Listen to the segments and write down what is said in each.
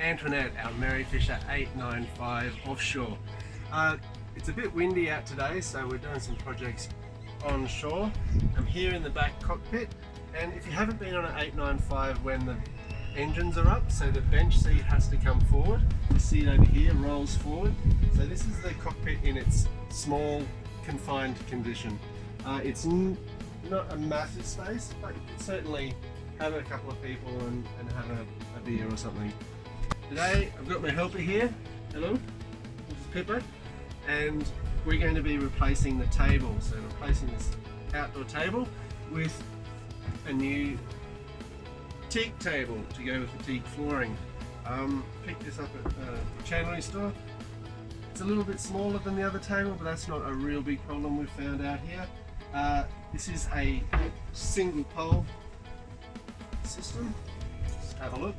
Antoinette, our Merry Fisher 895 offshore. It's a bit windy out today, so we're doing some projects on shore. I'm here in the back cockpit, and if you haven't been on an 895 when the engines are up, so the bench seat has to come forward. The seat over here rolls forward. So this is the cockpit in its small, confined condition. It's not a massive space, but you can certainly have a couple of people and have a beer or something. Today I've got my helper here. Hello, this is Pippa, and we're going to be replacing the table. So replacing this outdoor table with a new TEAK table to go with the TEAK flooring. Picked this up at the Jeanneau store. It's a little bit smaller than the other table, but that's not a real big problem we've found out here. This is a single pole system. Let's have a look.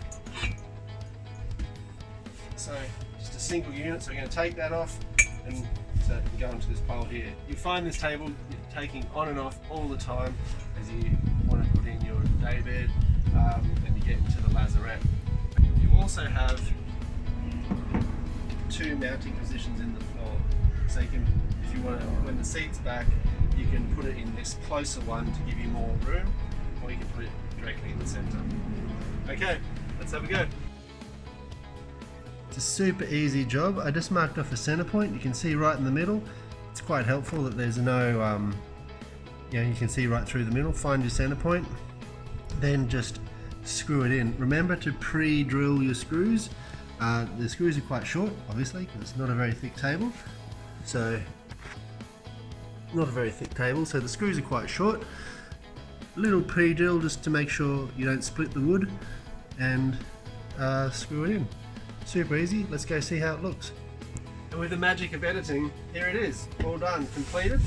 So just a single unit, so we're going to take that off and so it can go onto this pole here. You find this table you're taking on and off all the time as you want to put in your day bed and you get into the lazarette. You also have two mounting positions in the floor, so you can, if you want to, when the seat's back, you can put it in this closer one to give you more room, or you can put it directly in the center. Okay, let's have a go. It's a super easy job. I just marked off a center point. You can see right in the middle. It's quite helpful that there's no, you can see right through the middle. Find your center point, then just screw it in. Remember to pre-drill your screws. The screws are quite short, obviously, because it's not a very thick table. So the screws are quite short. Little pre-drill just to make sure you don't split the wood, and screw it in. Super easy. Let's go see how it looks. And with the magic of editing, here it is, all done, completed.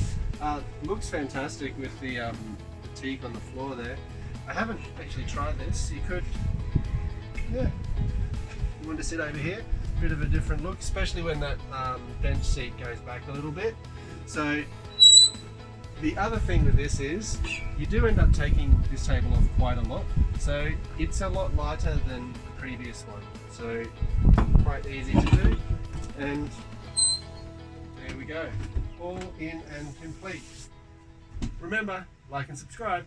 Looks fantastic with the TEAK on the floor there. I haven't actually tried this. You could, you want to sit over here, bit of a different look, especially when that bench seat goes back a little bit. So the other thing with this is you do end up taking this table off quite a lot, so it's a lot lighter than the previous one, so quite easy to do. And there we go, all in and complete. Remember, like and subscribe.